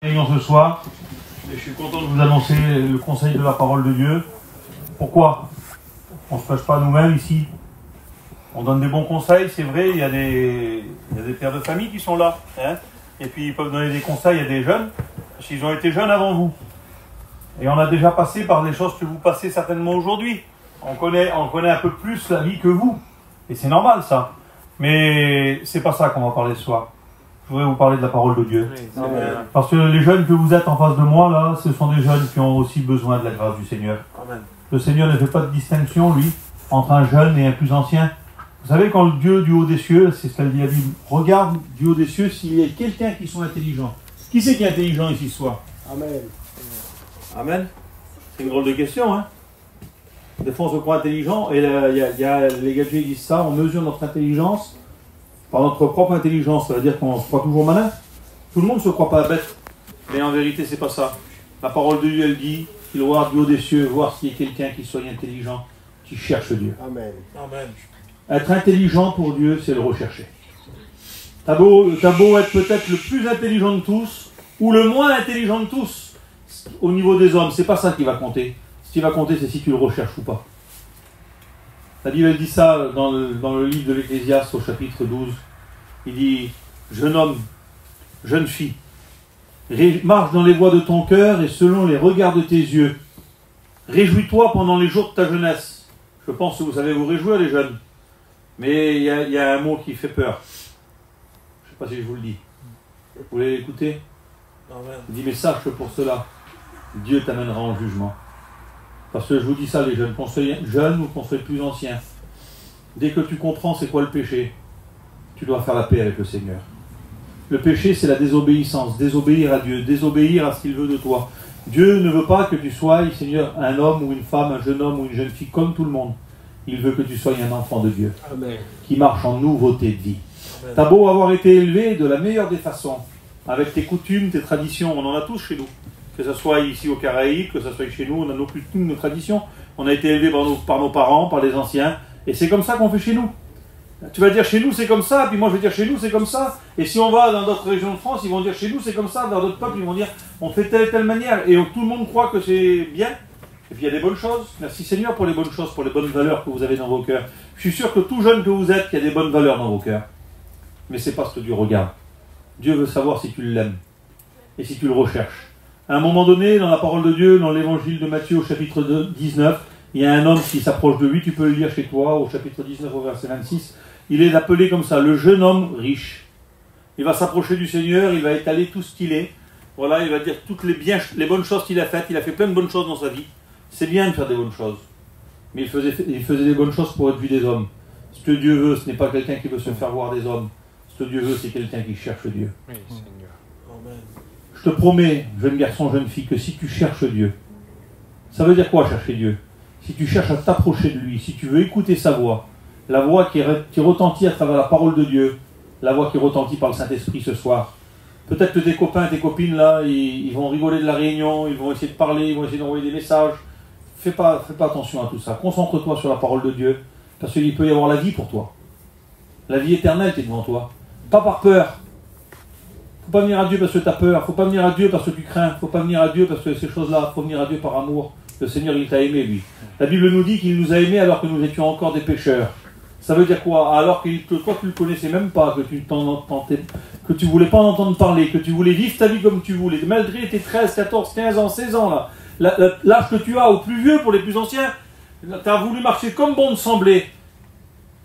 Réunion ce soir, et je suis content de vous annoncer le conseil de la parole de Dieu. Pourquoi? On ne se cache pas nous-mêmes ici. On donne des bons conseils, c'est vrai, il y a des pères de famille qui sont là. Hein, et puis ils peuvent donner des conseils à des jeunes, parce qu'ils ont été jeunes avant vous. Et on a déjà passé par des choses que vous passez certainement aujourd'hui. On connaît un peu plus la vie que vous. Et c'est normal ça. Mais c'est pas ça qu'on va parler ce soir. Je voudrais vous parler de la parole de Dieu. Amen. Parce que les jeunes que vous êtes en face de moi, là, ce sont des jeunes qui ont aussi besoin de la grâce du Seigneur. Amen. Le Seigneur ne fait pas de distinction, lui, entre un jeune et un plus ancien. Vous savez, quand le Dieu du haut des cieux, c'est ce qu'elle dit la Bible, regarde du haut des cieux s'il y a quelqu'un qui soit intelligent. Qui c'est qui est intelligent ici ce soir? Amen. Amen. C'est une drôle de question, hein. Des fois, on se croit intelligent, et les gadgets disent ça, on mesure notre intelligence par notre propre intelligence. Ça veut dire qu'on se croit toujours malin. Tout le monde ne se croit pas bête, mais en vérité, c'est pas ça. La parole de Dieu, elle dit qu'il regarde du haut des cieux, voir s'il y a quelqu'un qui soit intelligent, qui cherche Dieu. Amen. Amen. Être intelligent pour Dieu, c'est le rechercher. T'as beau être peut-être le plus intelligent de tous, ou le moins intelligent de tous, au niveau des hommes, c'est pas ça qui va compter. Ce qui va compter, c'est si tu le recherches ou pas. La Bible dit ça dans le livre de l'Ecclésiaste au chapitre 12. Il dit, jeune homme, jeune fille, marche dans les voies de ton cœur et selon les regards de tes yeux. Réjouis-toi pendant les jours de ta jeunesse. Je pense que vous savez vous réjouir les jeunes. Mais il y a un mot qui fait peur. Je ne sais pas si je vous le dis. Vous voulez l'écouter? Il dit, mais sache que pour cela, Dieu t'amènera en jugement. Parce que je vous dis ça les jeunes, qu'on soit jeune ou qu'on soit plus ancien. Dès que tu comprends c'est quoi le péché, tu dois faire la paix avec le Seigneur. Le péché c'est la désobéissance, désobéir à Dieu, désobéir à ce qu'il veut de toi. Dieu ne veut pas que tu sois, Seigneur, un homme ou une femme, un jeune homme ou une jeune fille comme tout le monde. Il veut que tu sois un enfant de Dieu. Amen. Qui marche en nouveauté de vie. T'as beau avoir été élevé de la meilleure des façons, avec tes coutumes, tes traditions, on en a tous chez nous. Que ce soit ici aux Caraïbes, que ce soit chez nous, on a nos coutumes, nos traditions. On a été élevés par nos parents, par les anciens. Et c'est comme ça qu'on fait chez nous. Tu vas dire chez nous c'est comme ça, puis moi je vais dire chez nous c'est comme ça. Et si on va dans d'autres régions de France, ils vont dire chez nous c'est comme ça. Dans d'autres peuples, ils vont dire on fait telle manière. Et tout le monde croit que c'est bien. Et puis il y a des bonnes choses. Merci Seigneur pour les bonnes choses, pour les bonnes valeurs que vous avez dans vos cœurs. Je suis sûr que tout jeune que vous êtes, il y a des bonnes valeurs dans vos cœurs. Mais c'est pas ce que Dieu regarde. Dieu veut savoir si tu l'aimes et si tu le recherches. À un moment donné, dans la parole de Dieu, dans l'évangile de Matthieu au chapitre 19, il y a un homme qui s'approche de lui, tu peux le lire chez toi, au chapitre 19 au verset 26. Il est appelé comme ça, le jeune homme riche. Il va s'approcher du Seigneur, il va étaler tout ce qu'il est. Voilà, il va dire toutes les bonnes choses qu'il a faites. Il a fait plein de bonnes choses dans sa vie. C'est bien de faire des bonnes choses. Mais il faisait des bonnes choses pour être vu des hommes. Ce que Dieu veut, ce n'est pas quelqu'un qui veut se faire voir des hommes. Ce que Dieu veut, c'est quelqu'un qui cherche Dieu. Oui, Seigneur. Amen. Je te promets, jeune garçon, jeune fille, que si tu cherches Dieu, ça veut dire quoi chercher Dieu? Si tu cherches à t'approcher de lui, si tu veux écouter sa voix, la voix qui retentit à travers la parole de Dieu, la voix qui retentit par le Saint-Esprit ce soir. Peut-être que tes copains, tes copines là, ils vont rigoler de la réunion, ils vont essayer de parler, ils vont essayer d'envoyer des messages. Fais pas attention à tout ça. Concentre-toi sur la parole de Dieu, parce qu'il peut y avoir la vie pour toi. La vie éternelle qui est devant toi. Pas par peur. Faut pas venir à Dieu parce que tu as peur, faut pas venir à Dieu parce que tu crains, faut pas venir à Dieu parce que ces choses-là, faut venir à Dieu par amour. Le Seigneur, il t'a aimé, lui. La Bible nous dit qu'il nous a aimés alors que nous étions encore des pécheurs. Ça veut dire quoi? Alors que toi, tu ne le connaissais même pas, que tu voulais pas en entendre parler, que tu voulais vivre ta vie comme tu voulais, malgré tes 13, 14, 15 ans, 16 ans, là, l'âge que tu as, au plus vieux pour les plus anciens, tu as voulu marcher comme bon te semblait.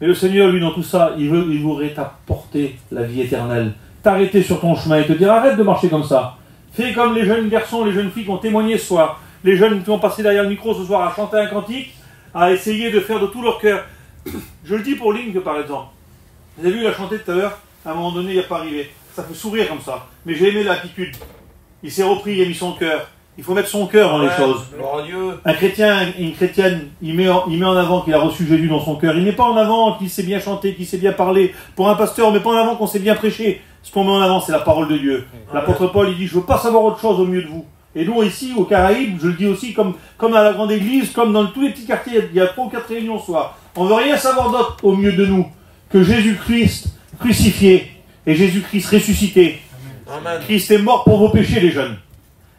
Mais le Seigneur, lui, dans tout ça, il voudrait t'apporter la vie éternelle. T'arrêter sur ton chemin et te dire arrête de marcher comme ça. Fais comme les jeunes garçons, les jeunes filles qui ont témoigné ce soir, les jeunes qui ont passé derrière le micro ce soir à chanter un cantique, à essayer de faire de tout leur cœur. Je le dis pour Link par exemple. Vous avez vu, il a chanté tout à l'heure, à un moment donné il n'y a pas arrivé. Ça fait sourire comme ça. Mais j'ai aimé l'attitude. Il s'est repris, il a mis son cœur. Il faut mettre son cœur dans les choses. Un chrétien, une chrétienne, il met en avant qu'il a reçu Jésus dans son cœur. Il ne met pas en avant qu'il sait bien chanter, qu'il sait bien parler. Pour un pasteur, on ne met pas en avant qu'on sait bien prêcher. Ce qu'on met en avant, c'est la parole de Dieu. L'apôtre Paul, il dit, je ne veux pas savoir autre chose au milieu de vous. Et nous, ici, aux Caraïbes, je le dis aussi, comme à la grande église, comme dans tous les petits quartiers, il y a 3 ou 4 réunions ce soir. On ne veut rien savoir d'autre au milieu de nous que Jésus-Christ crucifié et Jésus-Christ ressuscité. Amen. Christ est mort pour vos péchés, les jeunes.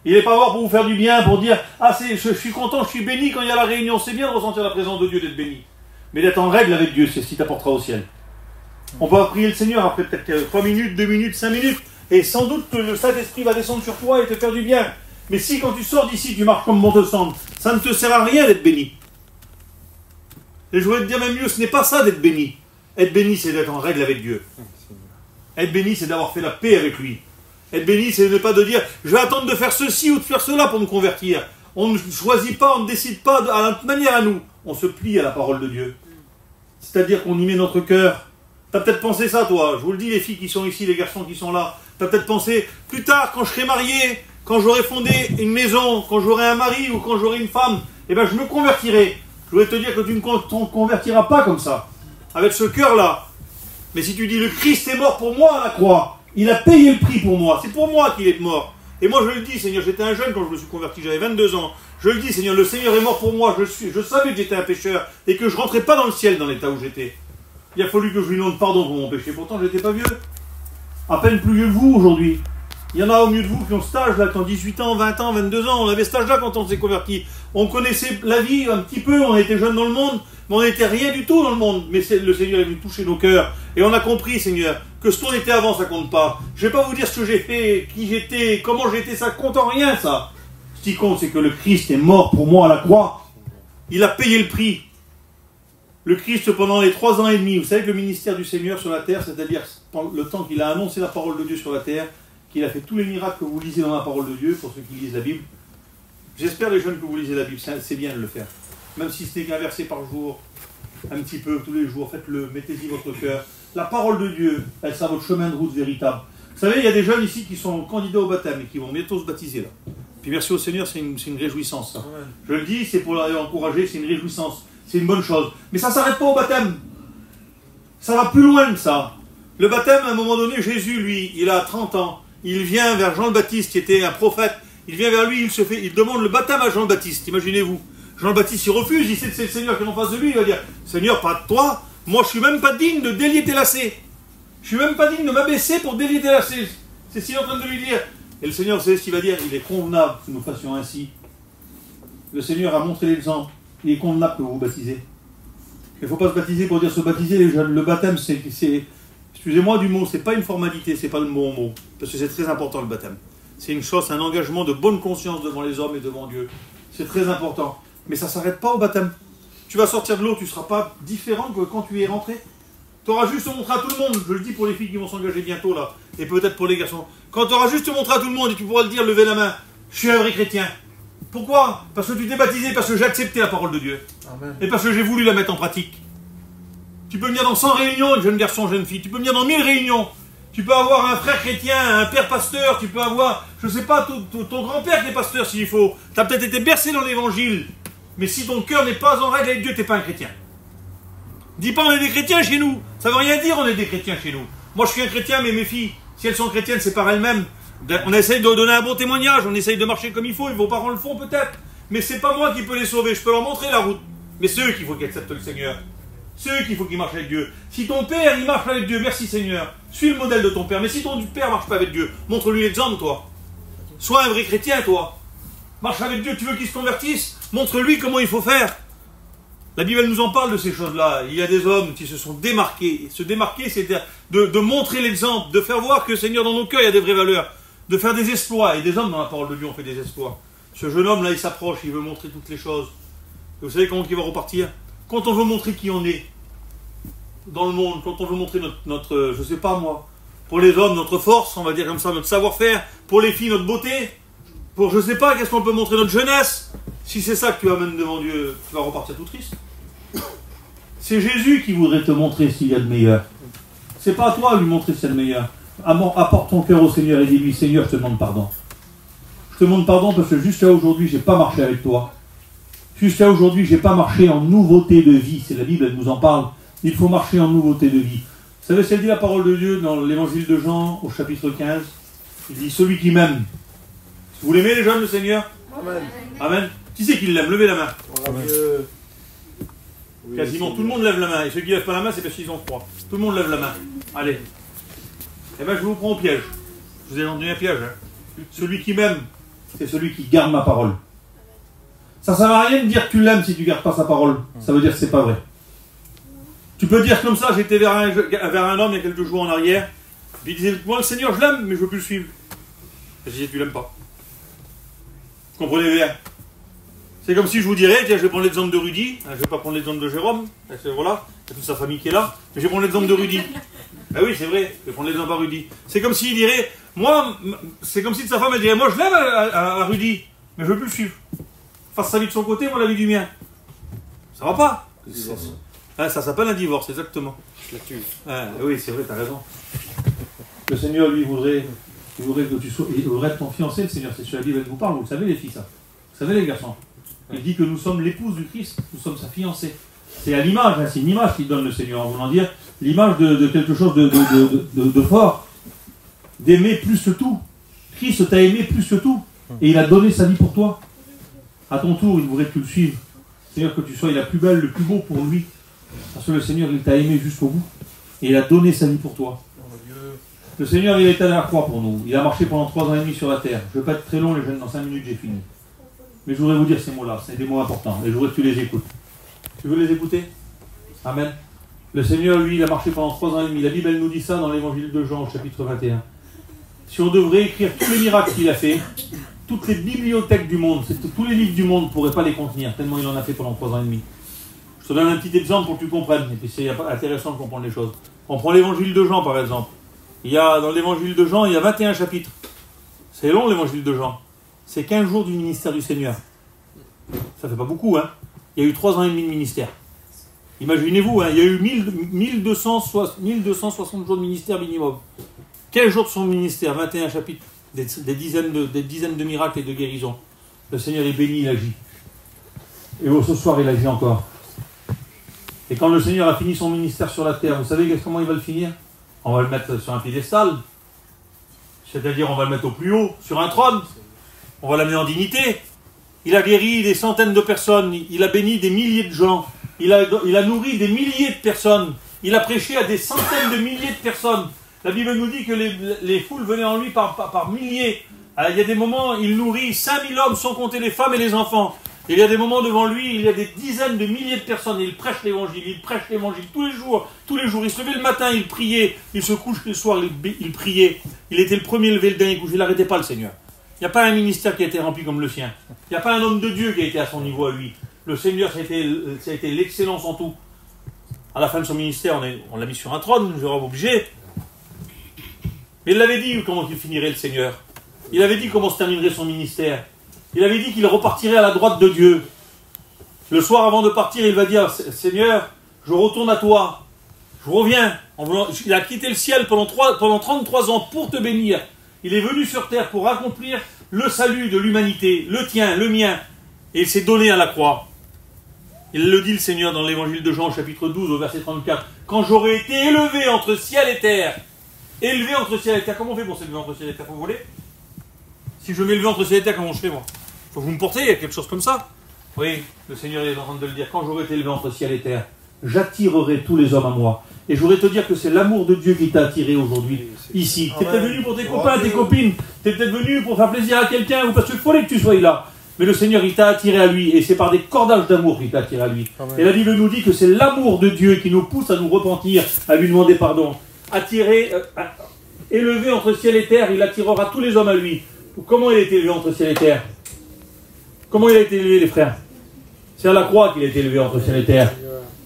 Il n'est pas mort pour vous faire du bien, pour dire « Ah, je suis content, je suis béni quand il y a la réunion. » C'est bien de ressentir la présence de Dieu, d'être béni. Mais d'être en règle avec Dieu, c'est ce qui t'apportera au ciel. On va prier le Seigneur après peut-être 3 minutes, 2 minutes, 5 minutes. Et sans doute que le Saint-Esprit va descendre sur toi et te faire du bien. Mais si quand tu sors d'ici, tu marches comme bon te semble, ça ne te sert à rien d'être béni. Et je voudrais te dire même mieux, ce n'est pas ça d'être béni. Être béni, c'est d'être en règle avec Dieu. Être béni, c'est d'avoir fait la paix avec lui. Être béni, c'est de ne pas de dire « Je vais attendre de faire ceci ou de faire cela pour me convertir ». On ne choisit pas, on ne décide pas à notre manière à nous. On se plie à la parole de Dieu. C'est-à-dire qu'on y met notre cœur. Tu as peut-être pensé ça, toi. Je vous le dis, les filles qui sont ici, les garçons qui sont là. Tu as peut-être pensé, plus tard, quand je serai marié, quand j'aurai fondé une maison, quand j'aurai un mari ou quand j'aurai une femme, eh ben, je me convertirai. Je voudrais te dire que tu ne te convertiras pas comme ça. Avec ce cœur-là. Mais si tu dis, le Christ est mort pour moi à la croix, il a payé le prix pour moi, c'est pour moi qu'il est mort. Et moi je le dis, Seigneur, j'étais un jeune quand je me suis converti, j'avais 22 ans. Je le dis, Seigneur, le Seigneur est mort pour moi, je savais que j'étais un pécheur et que je ne rentrais pas dans le ciel dans l'état où j'étais. Il a fallu que je lui demande pardon pour mon péché, pourtant je n'étais pas vieux. À peine plus vieux que vous aujourd'hui. Il y en a au milieu de vous qui ont cet âge-là, qui ont 18 ans, 20 ans, 22 ans. On avait cet âge-là quand on s'est converti. On connaissait la vie un petit peu, on était jeunes dans le monde, mais on n'était rien du tout dans le monde. Mais le Seigneur est venu toucher nos cœurs. Et on a compris, Seigneur, que ce qu'on était avant, ça compte pas. Je ne vais pas vous dire ce que j'ai fait, qui j'étais, comment j'étais, ça compte en rien, ça. Ce qui compte, c'est que le Christ est mort pour moi à la croix. Il a payé le prix. Le Christ, pendant les 3 ans et demi, vous savez que le ministère du Seigneur sur la terre, c'est-à-dire le temps qu'il a annoncé la parole de Dieu sur la terre, qu'il a fait tous les miracles que vous lisez dans la parole de Dieu, pour ceux qui lisent la Bible. J'espère, les jeunes, que vous lisez la Bible, c'est bien de le faire. Même si ce n'est qu'un verset par jour, un petit peu, tous les jours, faites-le, mettez-y votre cœur. La parole de Dieu, elle sera votre chemin de route véritable. Vous savez, il y a des jeunes ici qui sont candidats au baptême et qui vont bientôt se baptiser là. Puis merci au Seigneur, c'est une réjouissance. Ça. Je le dis, c'est pour l'encourager, c'est une réjouissance. C'est une bonne chose. Mais ça ne s'arrête pas au baptême. Ça va plus loin que ça. Le baptême, à un moment donné, Jésus, lui, il a 30 ans. Il vient vers Jean le Baptiste, qui était un prophète. Il vient vers lui, il demande le baptême à Jean le Baptiste. Imaginez-vous. Jean le Baptiste, il refuse. Il sait que c'est le Seigneur qui est en face de lui. Il va dire, Seigneur, pas de toi. Moi, je suis même pas digne de délier tes lacets. Je suis même pas digne de m'abaisser pour délier tes lacets. C'est ce qu'il est en train de lui dire. Et le Seigneur, vous savez ce qu'il va dire? Il est convenable que nous fassions ainsi. Le Seigneur a montré l'exemple. Il est convenable que vous vous baptisez. Il ne faut pas se baptiser pour dire se baptiser, les jeunes. Le baptême, c'est excusez-moi du mot, c'est pas une formalité, c'est pas le bon mot. Parce que c'est très important le baptême. C'est une chose, un engagement de bonne conscience devant les hommes et devant Dieu. C'est très important. Mais ça ne s'arrête pas au baptême. Tu vas sortir de l'eau, tu ne seras pas différent que quand tu y es rentré. Tu auras juste montré à tout le monde, je le dis pour les filles qui vont s'engager bientôt là, et peut-être pour les garçons. Quand tu auras juste montré à tout le monde et tu pourras le dire, lever la main, je suis un vrai chrétien. Pourquoi? Parce que tu t'es baptisé, parce que j'ai accepté la parole de Dieu. Amen. Et parce que j'ai voulu la mettre en pratique. Tu peux venir dans 100 réunions, jeune garçon, jeune fille. Tu peux venir dans 1000 réunions. Tu peux avoir un frère chrétien, un père pasteur. Tu peux avoir, je ne sais pas, ton grand-père qui est pasteur s'il faut. Tu as peut-être été bercé dans l'évangile. Mais si ton cœur n'est pas en règle avec Dieu, tu n'es pas un chrétien. Dis pas on est des chrétiens chez nous. Ça ne veut rien dire on est des chrétiens chez nous. Moi je suis un chrétien, mais mes filles, si elles sont chrétiennes, c'est par elles-mêmes. On essaye de donner un bon témoignage, on essaye de marcher comme il faut, et vos parents le font peut-être. Mais c'est pas moi qui peux les sauver, je peux leur montrer la route. Mais c'est eux qu'il faut qu'ils acceptent le Seigneur. C'est eux qu'il faut qu'ils marchent avec Dieu. Si ton père, il marche avec Dieu, merci Seigneur. Suis le modèle de ton père. Mais si ton père ne marche pas avec Dieu, montre-lui l'exemple, toi. Sois un vrai chrétien, toi. Marche avec Dieu, tu veux qu'il se convertisse? Montre-lui comment il faut faire. La Bible elle nous en parle de ces choses-là. Il y a des hommes qui se sont démarqués. Se démarquer, c'est de montrer l'exemple, de faire voir que Seigneur, dans nos cœurs, il y a des vraies valeurs. De faire des exploits. Et des hommes, dans la parole de Dieu, ont fait des exploits. Ce jeune homme-là, il s'approche, il veut montrer toutes les choses. Et vous savez comment il va repartir? Quand on veut montrer qui on est dans le monde, quand on veut montrer notre je sais pas moi, pour les hommes, notre force, on va dire comme ça, notre savoir-faire, pour les filles, notre beauté, pour je sais pas, qu'est-ce qu'on peut montrer, notre jeunesse. Si c'est ça que tu amènes devant Dieu, tu vas repartir tout triste. C'est Jésus qui voudrait te montrer s'il y a de meilleur. C'est pas à toi de lui montrer s'il y a de meilleur. Apporte ton cœur au Seigneur et dis-lui, Seigneur, je te demande pardon. Je te demande pardon parce que jusqu'à aujourd'hui, je n'ai pas marché avec toi. Jusqu'à aujourd'hui, je n'ai pas marché en nouveauté de vie. C'est la Bible, elle nous en parle. Il faut marcher en nouveauté de vie. Vous savez, c'est dit la parole de Dieu dans l'évangile de Jean, au chapitre 15. Il dit, celui qui m'aime. Vous l'aimez les jeunes, le Seigneur? Amen. Amen. Qui c'est qui l'aime? Levez la main. Amen. Oui, quasiment tout le monde lève la main. Et ceux qui ne lèvent pas la main, c'est parce qu'ils ont froid. Tout le monde lève la main. Allez. Eh bien, je vous prends au piège. Je vous ai vendu un piège. Hein. Celui qui m'aime, c'est celui qui garde ma parole. Ça ne sert à rien de dire que tu l'aimes si tu ne gardes pas sa parole. Ça veut dire que ce n'est pas vrai. Tu peux dire comme ça, j'étais vers un homme il y a quelques jours en arrière, puis il disait, moi le Seigneur je l'aime, mais je ne veux plus le suivre. Et je disais, tu l'aimes pas. Vous comprenez bien? C'est comme si je vous dirais, tiens, je vais prendre l'exemple de Rudy, je ne vais pas prendre l'exemple de Jérôme, voilà, il y a toute sa famille qui est là, mais je vais prendre l'exemple de Rudy. Ben oui, c'est vrai, je vais prendre l'exemple à Rudy. C'est comme s'il dirait, moi, c'est comme si sa femme elle dirait, moi je l'aime à Rudy, mais je ne veux plus le suivre. Fasse sa vie de son côté, moi la vie du mien. Ça va pas. Ça s'appelle un divorce, exactement. Oui, c'est vrai, tu as raison. Le Seigneur, lui, voudrait que tu sois. Il voudrait être ton fiancé, le Seigneur. C'est ce que la Bible vous parle. Vous le savez, les filles, ça. Vous savez, les garçons. Il dit que nous sommes l'épouse du Christ, nous sommes sa fiancée. C'est à l'image, hein, c'est une image qu'il donne le Seigneur, en voulant dire l'image de quelque chose de fort, d'aimer plus que tout. Christ t'a aimé plus que tout, et il a donné sa vie pour toi. À ton tour, il voudrait que tu le suives. Seigneur, que tu sois la plus belle, le plus beau pour lui. Parce que le Seigneur, il t'a aimé jusqu'au bout. Et il a donné sa vie pour toi. Le Seigneur, il est allé à la croix pour nous. Il a marché pendant 3 ans et demi sur la terre. Je ne veux pas être très long, les jeunes, dans 5 minutes, j'ai fini. Mais je voudrais vous dire ces mots-là. C'est des mots importants. Et je voudrais que tu les écoutes. Tu veux les écouter? Amen. Le Seigneur, lui, il a marché pendant 3 ans et demi. La Bible, elle nous dit ça dans l'évangile de Jean, au chapitre 21. Si on devrait écrire tous les miracles qu'il a fait, toutes les bibliothèques du monde, tous les livres du monde ne pourraient pas les contenir, tellement il en a fait pendant 3 ans et demi. Je te donne un petit exemple pour que tu comprennes, et puis c'est intéressant de comprendre les choses. On prend l'évangile de Jean, par exemple. Dans l'évangile de Jean, il y a 21 chapitres. C'est long, l'évangile de Jean. C'est 15 jours du ministère du Seigneur. Ça fait pas beaucoup, hein. Il y a eu 3 ans et demi de ministère. Imaginez-vous, hein, il y a eu 1260 jours de ministère minimum. 15 jours de son ministère, 21 chapitres. Des dizaines de miracles et de guérisons. Le Seigneur est béni, il agit. Et ce soir, il agit encore. Et quand le Seigneur a fini son ministère sur la terre, vous savez comment il va le finir? On va le mettre sur un piédestal. C'est-à-dire, on va le mettre au plus haut, sur un trône. On va l'amener en dignité. Il a guéri des centaines de personnes. Il a béni des milliers de gens. Il a nourri des milliers de personnes. Il a prêché à des centaines de milliers de personnes. La Bible nous dit que les foules venaient en lui par milliers. Alors, il y a des moments, il nourrit 5000 hommes sans compter les femmes et les enfants. Et il y a des moments devant lui, il y a des dizaines de milliers de personnes. Et il prêche l'évangile tous les jours. Tous les jours. Il se levait le matin, il priait. Il se couche le soir, il priait. Il était le premier levé, le dernier couché. Il n'arrêtait pas, le Seigneur. Il n'y a pas un ministère qui a été rempli comme le sien. Il n'y a pas un homme de Dieu qui a été à son niveau à lui. Le Seigneur, ça a été l'excellence en tout. À la fin de son ministère, on l'a mis sur un trône, nous aurons obligé. Mais il l'avait dit comment il finirait le Seigneur. Il avait dit comment se terminerait son ministère. Il avait dit qu'il repartirait à la droite de Dieu. Le soir avant de partir, il va dire, Seigneur, je retourne à toi. Je reviens. Il a quitté le ciel pendant 33 ans pour te bénir. Il est venu sur terre pour accomplir le salut de l'humanité, le tien, le mien. Et il s'est donné à la croix. Il le dit le Seigneur dans l'évangile de Jean, chapitre 12, au verset 34. Quand j'aurai été élevé entre ciel et terre. Élevé entre ciel et terre. Comment on fait pour s'élever entre ciel et terre? Vous voulez? Si je m'élevais entre ciel et terre, comment je fais moi? Faut que vous me portez, il y a quelque chose comme ça. Oui, le Seigneur est en train de le dire. Quand j'aurai été élevé entre ciel et terre, j'attirerai tous les hommes à moi. Et je voudrais te dire que c'est l'amour de Dieu qui t'a attiré aujourd'hui, ici. Tu es peut-être venu pour tes copains, tes copines. Tu es peut-être venu pour faire plaisir à quelqu'un ou parce qu'il fallait que tu sois là. Mais le Seigneur, il t'a attiré à lui. Et c'est par des cordages d'amour qu'il t'a attiré à lui. Amen. Et la Bible nous dit que c'est l'amour de Dieu qui nous pousse à nous repentir, à lui demander pardon. Élevé entre ciel et terre, il attirera tous les hommes à lui. Comment il a été élevé entre ciel et terre? Comment il a été élevé, les frères? C'est à la croix qu'il a été élevé entre ciel et terre.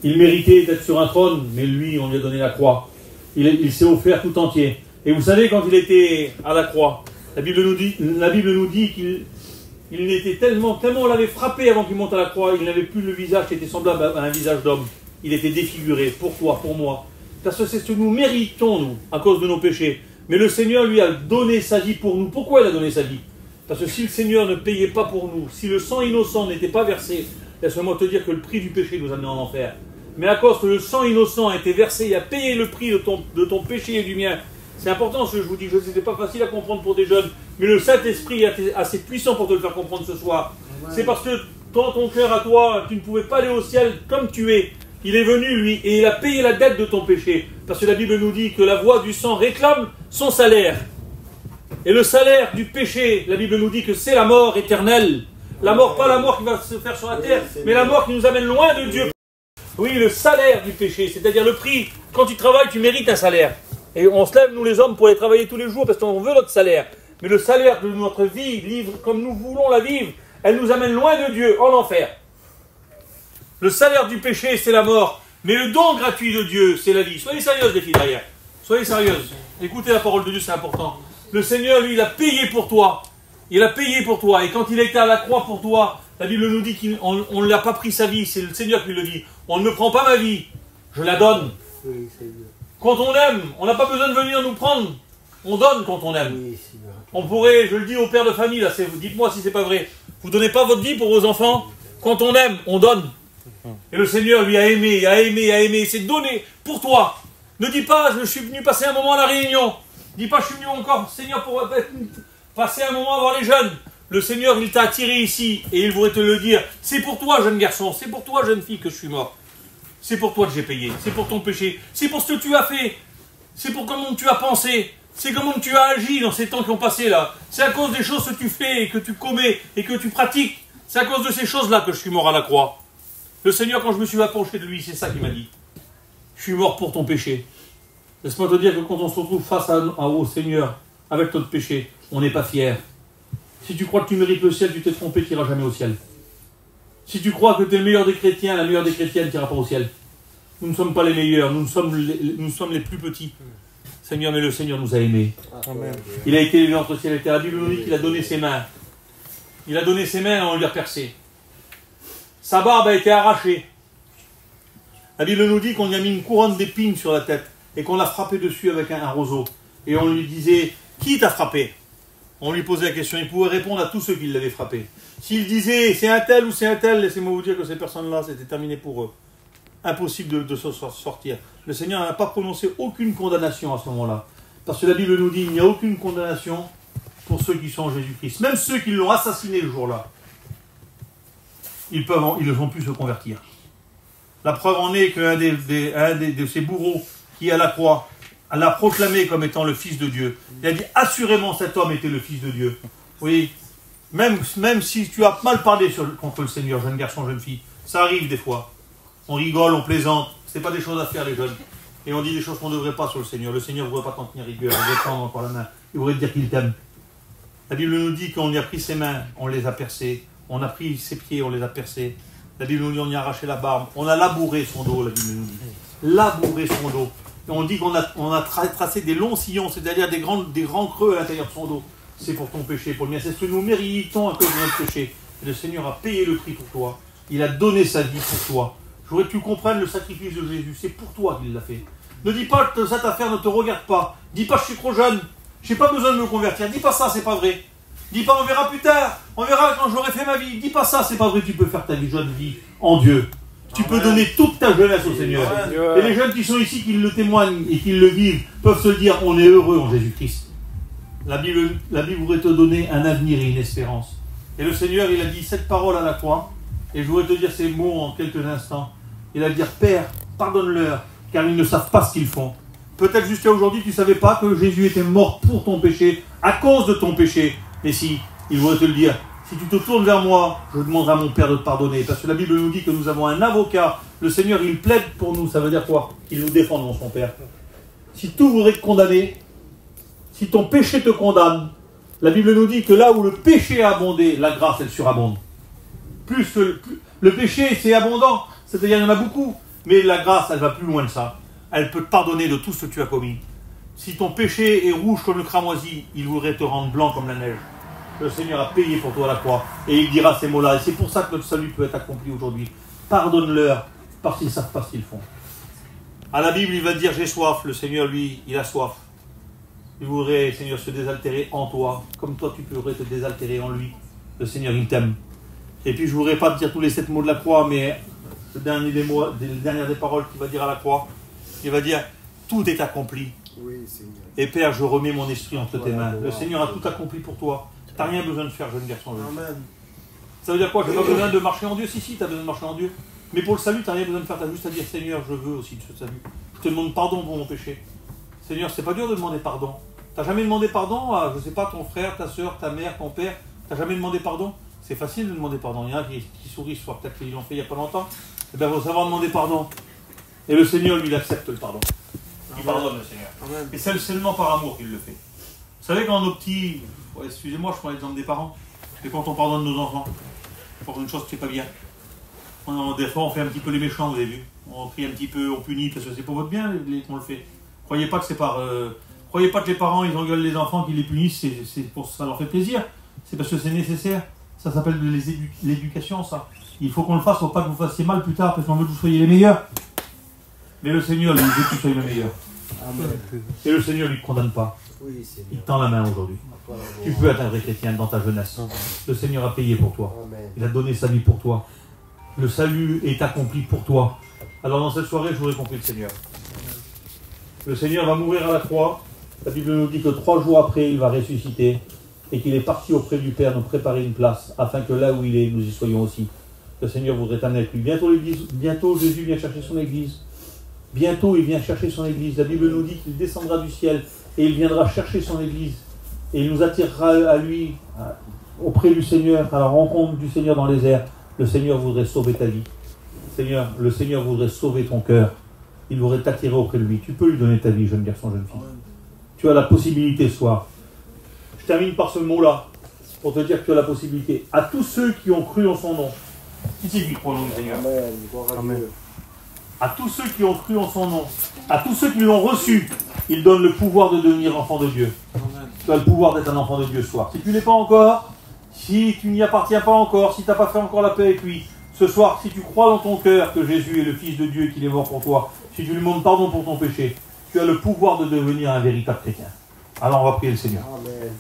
Il méritait d'être sur un trône, mais lui, on lui a donné la croix. Il s'est offert tout entier. Et vous savez, quand il était à la croix, la Bible nous dit qu'il était tellement on l'avait frappé avant qu'il monte à la croix, il n'avait plus le visage qui était semblable à un visage d'homme. Il était défiguré, pour toi, pour moi. Parce que c'est ce que nous méritons, nous, à cause de nos péchés. Mais le Seigneur, lui, a donné sa vie pour nous. Pourquoi il a donné sa vie? Parce que si le Seigneur ne payait pas pour nous, si le sang innocent n'était pas versé, laisse-moi te dire que le prix du péché nous amenait en enfer. Mais à cause que le sang innocent a été versé, il a payé le prix de ton péché et du mien. C'est important ce que je vous dis, je sais, c'était pas facile à comprendre pour des jeunes, mais le Saint-Esprit est assez puissant pour te le faire comprendre ce soir. Ouais. C'est parce que dans ton cœur à toi, tu ne pouvais pas aller au ciel comme tu es. Il est venu, lui, et il a payé la dette de ton péché. Parce que la Bible nous dit que la voix du sang réclame son salaire. Et le salaire du péché, la Bible nous dit que c'est la mort éternelle. La mort, pas la mort qui va se faire sur la terre, mais la mort qui nous amène loin de Dieu. Oui, le salaire du péché, c'est-à-dire le prix. Quand tu travailles, tu mérites un salaire. Et on se lève, nous les hommes, pour aller travailler tous les jours parce qu'on veut notre salaire. Mais le salaire de notre vie, vivre comme nous voulons la vivre, elle nous amène loin de Dieu, en enfer. Le salaire du péché, c'est la mort. Mais le don gratuit de Dieu, c'est la vie. Soyez sérieuses, les filles, derrière. Soyez sérieuses. Écoutez la parole de Dieu, c'est important. Le Seigneur, lui, il a payé pour toi. Il a payé pour toi. Et quand il a été à la croix pour toi, la Bible nous dit qu'on ne l'a pas pris sa vie. C'est le Seigneur qui le dit. On ne prend pas ma vie. Je la donne. Quand on aime, on n'a pas besoin de venir nous prendre. On donne quand on aime. On pourrait, je le dis aux pères de famille, là, dites-moi si c'est pas vrai. Vous donnez pas votre vie pour vos enfants. Quand on aime, on donne. Et le Seigneur lui a aimé, a aimé, a aimé. C'est donné pour toi. Ne dis pas, je suis venu passer un moment à la réunion. Dis pas, je suis venu encore, Seigneur, pour passer un moment à voir les jeunes. Le Seigneur, il t'a attiré ici et il voudrait te le dire. C'est pour toi, jeune garçon, c'est pour toi, jeune fille, que je suis mort. C'est pour toi que j'ai payé. C'est pour ton péché. C'est pour ce que tu as fait. C'est pour comment tu as pensé. C'est comment tu as agi dans ces temps qui ont passé là. C'est à cause des choses que tu fais et que tu commets et que tu pratiques. C'est à cause de ces choses-là que je suis mort à la croix. Le Seigneur, quand je me suis approché de lui, c'est ça qu'il m'a dit. Je suis mort pour ton péché. Laisse-moi te dire que quand on se retrouve face au Seigneur, avec notre péché, on n'est pas fier. Si tu crois que tu mérites le ciel, tu t'es trompé, tu n'iras jamais au ciel. Si tu crois que tu es le meilleur des chrétiens, la meilleure des chrétiennes, tu n'iras pas au ciel. Nous ne sommes pas les meilleurs, nous sommes les plus petits. Seigneur, mais le Seigneur nous a aimés. Amen. Il a été élevé entre ciel et terre. La Bible nous dit qu'il a donné ses mains. Il a donné ses mains et on lui a percé. Sa barbe a été arrachée. La Bible nous dit qu'on lui a mis une couronne d'épines sur la tête et qu'on l'a frappé dessus avec un roseau. Et on lui disait, qui t'a frappé? On lui posait la question, il pouvait répondre à tous ceux qui l'avaient frappé. S'il disait, c'est un tel ou c'est un tel, laissez-moi vous dire que ces personnes-là, c'était terminé pour eux. Impossible de se sortir. Le Seigneur n'a pas prononcé aucune condamnation à ce moment-là. Parce que la Bible nous dit, il n'y a aucune condamnation pour ceux qui sont en Jésus-Christ. Même ceux qui l'ont assassiné le jour-là. Ils ne vont plus se convertir. La preuve en est qu'un de ces bourreaux qui, à la croix, l'a proclamé comme étant le Fils de Dieu. Il a dit, assurément cet homme était le Fils de Dieu. Oui, même si tu as mal parlé contre le Seigneur, jeune garçon, jeune fille, ça arrive des fois. On rigole, on plaisante, c'est pas des choses à faire les jeunes. Et on dit des choses qu'on ne devrait pas sur le Seigneur. Le Seigneur ne voudrait pas t'en tenir rigueur, il voudrait prendre encore la main. Il voudrait te dire qu'il t'aime. La Bible nous dit qu'on y a pris ses mains, on les a percées. On a pris ses pieds, on les a percés. La Bible nous dit on y a arraché la barbe. On a labouré son dos, la Bible nous dit. Labouré son dos. Et on dit qu'on a tracé des longs sillons, c'est-à-dire des grands creux à l'intérieur de son dos. C'est pour ton péché, pour le mien. C'est ce que nous méritons à cause de notre péché. Et le Seigneur a payé le prix pour toi. Il a donné sa vie pour toi. Je voudrais que tu comprennes le sacrifice de Jésus. C'est pour toi qu'il l'a fait. Ne dis pas que cette affaire ne te regarde pas. Dis pas je suis trop jeune. Je n'ai pas besoin de me convertir. Dis pas ça, c'est pas vrai. Dis pas on verra plus tard. On verra quand j'aurai fait ma vie. Dis pas ça, c'est pas vrai. Tu peux faire ta vie, jeune vie en Dieu. Tu peux donner toute ta jeunesse au Seigneur. Et les jeunes qui sont ici, qui le témoignent et qui le vivent, peuvent se le dire, on est heureux en Jésus-Christ. La Bible voudrait te donner un avenir et une espérance. Et le Seigneur, il a dit cette parole à la croix. Et je voudrais te dire ces mots en quelques instants. Il a dit, Père, pardonne-leur, car ils ne savent pas ce qu'ils font. Peut-être jusqu'à aujourd'hui, tu ne savais pas que Jésus était mort pour ton péché, à cause de ton péché. Mais si, il voudrait te le dire. Si tu te tournes vers moi, je demanderai à mon Père de te pardonner. Parce que la Bible nous dit que nous avons un avocat. Le Seigneur, il plaide pour nous. Ça veut dire quoi? Il nous défend devant son Père. Si tout voudrait te condamner, si ton péché te condamne, la Bible nous dit que là où le péché a abondé, la grâce, elle surabonde. Le péché, c'est abondant. C'est-à-dire, il y en a beaucoup. Mais la grâce, elle va plus loin de ça. Elle peut te pardonner de tout ce que tu as commis. Si ton péché est rouge comme le cramoisi, il voudrait te rendre blanc comme la neige. Le Seigneur a payé pour toi à la croix. Et il dira ces mots-là. Et c'est pour ça que notre salut peut être accompli aujourd'hui. Pardonne-leur parce qu'ils ne savent pas ce qu'ils font. À la Bible, il va dire j'ai soif. Le Seigneur, lui, il a soif. Il voudrait, Seigneur, se désaltérer en toi. Comme toi, tu pourrais te désaltérer en lui. Le Seigneur, il t'aime. Et puis, je ne voudrais pas te dire tous les 7 mots de la croix, mais le dernier des mots, les dernières des paroles qu'il va dire à la croix, il va dire tout est accompli. Oui, Seigneur. Et Père, je remets mon esprit entre tes mains. Le Seigneur a tout accompli pour toi. Tu n'as rien besoin de faire, jeune garçon. Amen. Ça veut dire quoi? Tu n'as pas besoin de marcher en Dieu? Si, tu as besoin de marcher en Dieu. Mais pour le salut, tu n'as rien besoin de faire. Tu as juste à dire Seigneur, je veux aussi de ce salut. Je te demande pardon pour mon péché. Seigneur, c'est pas dur de demander pardon. T'as jamais demandé pardon à, je sais pas, ton frère, ta soeur, ta mère, ton père? T'as jamais demandé pardon? C'est facile de demander pardon. Il y en a qui sourient, soit peut-être qu'ils l'ont fait il n'y a pas longtemps. Eh bien, il faut savoir demander pardon. Et le Seigneur, lui, il accepte le pardon. Il pardonne, le Seigneur. Amen. Et c'est seulement par amour qu'il le fait. Vous savez, quand nos petits... Ouais, excusez-moi, je prends l'exemple des parents. Mais quand on pardonne nos enfants, pour une chose qui n'est pas bien, des fois, on fait un petit peu les méchants, vous avez vu. On crie un petit peu, on punit, parce que c'est pour votre bien qu'on le fait. Croyez pas que c'est par... Croyez pas que les parents, ils engueulent les enfants, qu'ils les punissent, c'est pour ça leur fait plaisir. C'est parce que c'est nécessaire. Ça s'appelle de l'éducation, ça. Il faut qu'on le fasse pour pas que vous fassiez mal plus tard, parce qu'on veut que vous soyez les meilleurs. Mais le Seigneur, lui, veut que tu sois le meilleur. Amen. Et le Seigneur ne lui condamne pas. Oui, il te tend la main aujourd'hui. Tu peux être un vrai chrétien dans ta jeunesse. Le Seigneur a payé pour toi. Il a donné sa vie pour toi. Le salut est accompli pour toi. Alors dans cette soirée, je voudrais qu'on prie le Seigneur. Le Seigneur va mourir à la croix. La Bible nous dit que 3 jours après, il va ressusciter et qu'il est parti auprès du Père nous préparer une place afin que là où il est, nous y soyons aussi. Le Seigneur voudrait t'amener avec lui. Bientôt Jésus vient chercher son Église. Bientôt, il vient chercher son Église. La Bible nous dit qu'il descendra du ciel et il viendra chercher son Église. Et il nous attirera à lui, auprès du Seigneur, à la rencontre du Seigneur dans les airs. Le Seigneur voudrait sauver ta vie. Seigneur, le Seigneur voudrait sauver ton cœur. Il voudrait t'attirer auprès de lui. Tu peux lui donner ta vie, jeune garçon, jeune fille. Tu as la possibilité ce soir. Je termine par ce mot-là, pour te dire que tu as la possibilité. À tous ceux qui ont cru en son nom. Qui c'est qui croit en le Seigneur? Amen. À tous ceux qui ont cru en son nom, à tous ceux qui l'ont reçu, il donne le pouvoir de devenir enfant de Dieu. Amen. Tu as le pouvoir d'être un enfant de Dieu ce soir. Si tu ne l'es pas encore, si tu n'y appartiens pas encore, si tu n'as pas fait encore la paix avec lui, ce soir, si tu crois dans ton cœur que Jésus est le Fils de Dieu et qu'il est mort pour toi, si tu lui demandes pardon pour ton péché, tu as le pouvoir de devenir un véritable chrétien. Alors on va prier le Seigneur. Amen.